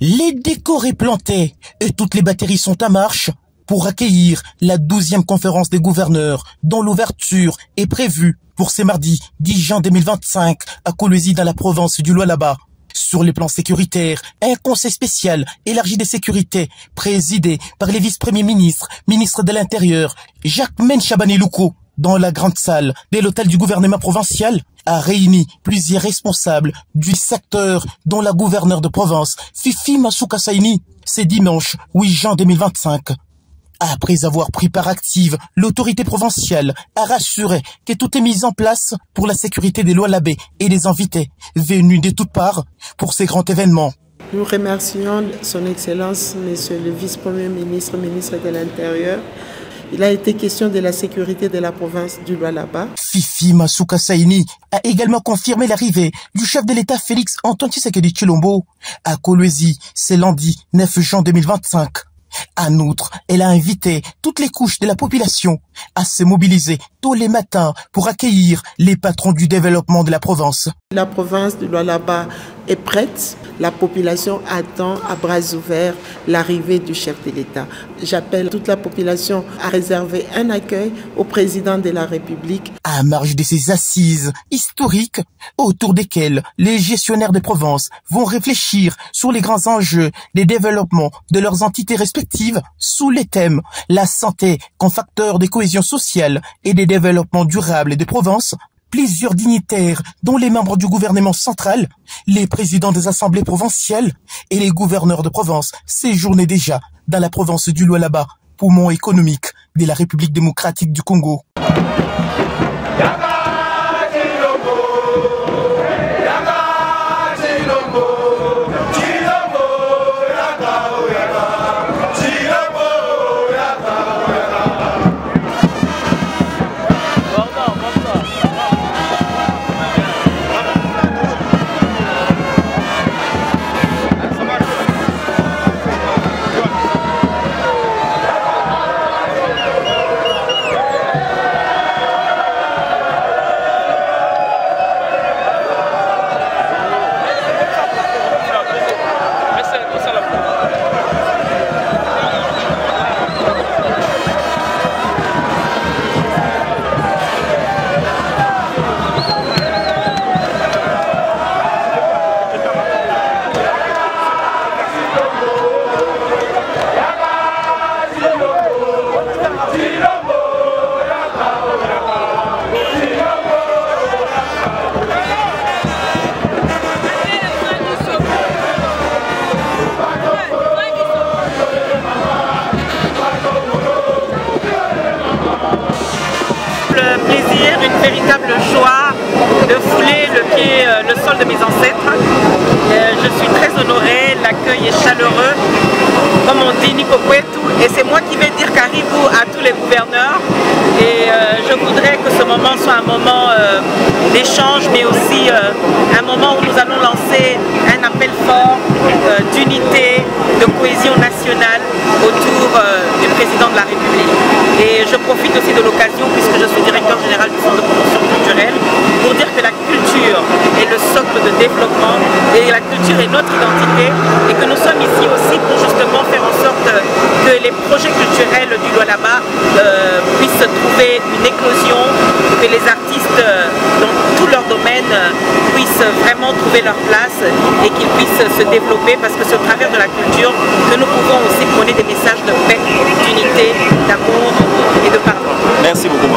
Les décors est plantés et toutes les batteries sont à marche pour accueillir la 12e conférence des gouverneurs dont l'ouverture est prévue pour ce mardi 10 juin 2025 à Kolwezi dans la province du Lualaba. Sur les plans sécuritaires, un conseil spécial élargi de sécurité présidé par les vice-premiers ministres, ministre de l'Intérieur, Jacquemaine Chabani-Loukou, dans la grande salle de l'hôtel du gouvernement provincial, a réuni plusieurs responsables du secteur dont la gouverneure de province, Fifi Masuka Saini, ce dimanche 8 juin 2025. Après avoir pris part active, l'autorité provinciale a rassuré que tout est mis en place pour la sécurité des Lualabais et des invités venus de toutes parts pour ces grands événements. Nous remercions son Excellence, Monsieur le Vice-Premier ministre, ministre de l'Intérieur. Il a été question de la sécurité de la province du Lualaba. Fifi Masuka Saini a également confirmé l'arrivée du chef de l'État Félix Antoine Tshisekedi Tshilombo à Kolwezi ce lundi 9 juin 2025. En outre, elle a invité toutes les couches de la population à se mobiliser tôt les matins pour accueillir les patrons du développement de la province. La province du Lualaba est prête. La population attend à bras ouverts l'arrivée du chef de l'État. J'appelle toute la population à réserver un accueil au président de la République. À marge de ces assises historiques autour desquelles les gestionnaires des provinces vont réfléchir sur les grands enjeux des développements de leurs entités respectives sous les thèmes la santé comme facteur de cohésion sociale et des développements durables des provinces, plusieurs dignitaires, dont les membres du gouvernement central, les présidents des assemblées provinciales et les gouverneurs de province séjournaient déjà dans la province du Lualaba, poumon économique de la République démocratique du Congo. Une véritable joie de fouler le sol de mes ancêtres. Je suis très honorée, l'accueil est chaleureux, comme on dit Nico Kwetu, et c'est moi qui vais dire caribou à tous les gouverneurs. Et je voudrais que ce moment soit un moment d'échange, mais aussi un moment où nous allons lancer un appel fort d'unité, de cohésion nationale autour du président de la République. Et je profite aussi de l'occasion, puisque je suis directeur général du Fonds de promotion culturelle, pour dire que la culture est le socle de développement et la culture est notre identité et que nous sommes ici aussi pour justement faire en sorte que les projets culturels du Lualaba puissent trouver une éclosion, que les artistes dans tous leurs domaines puissent vraiment trouver leur place et qu'ils puissent se développer, parce que c'est au travers de la culture que nous pouvons aussi prôner des messages de paix, d'unité, d'amour et de pardon. Merci beaucoup.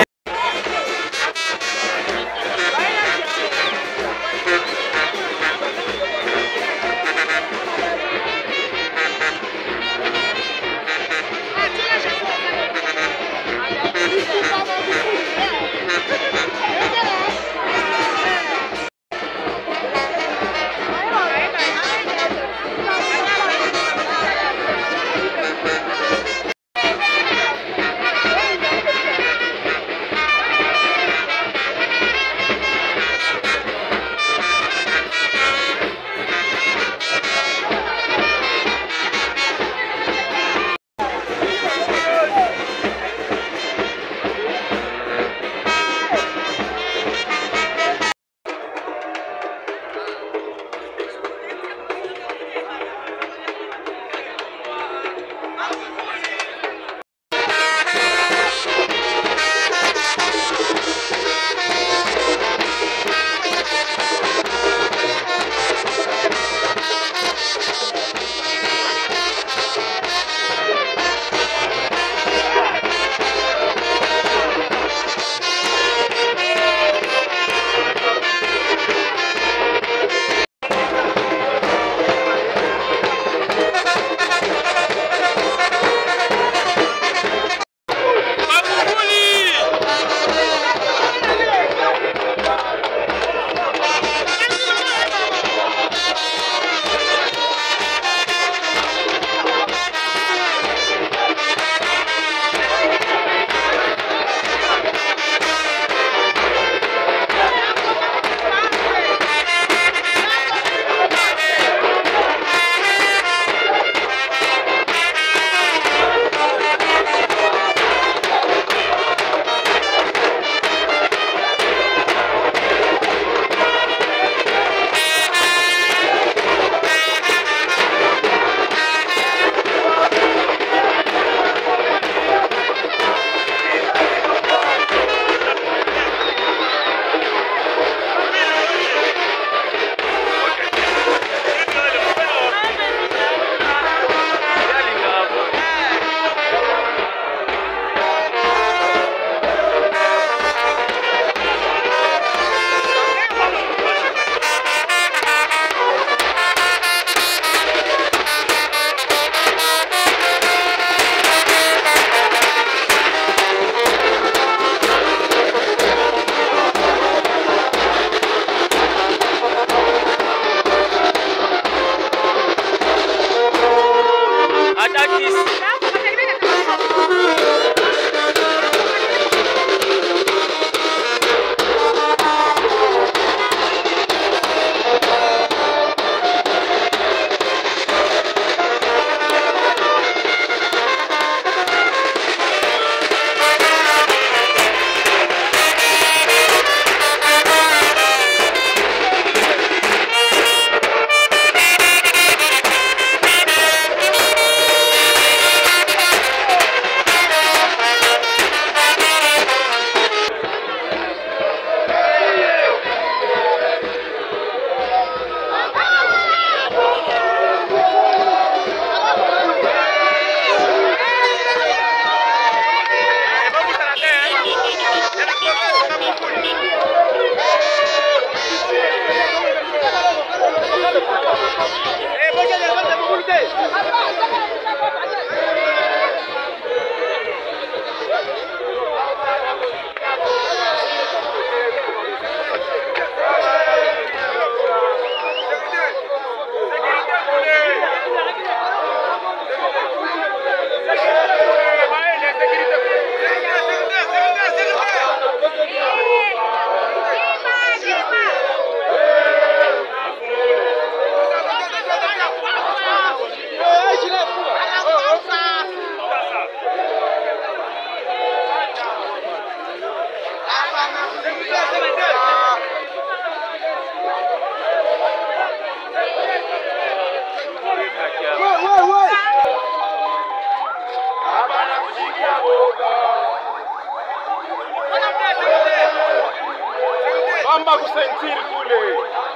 circuler.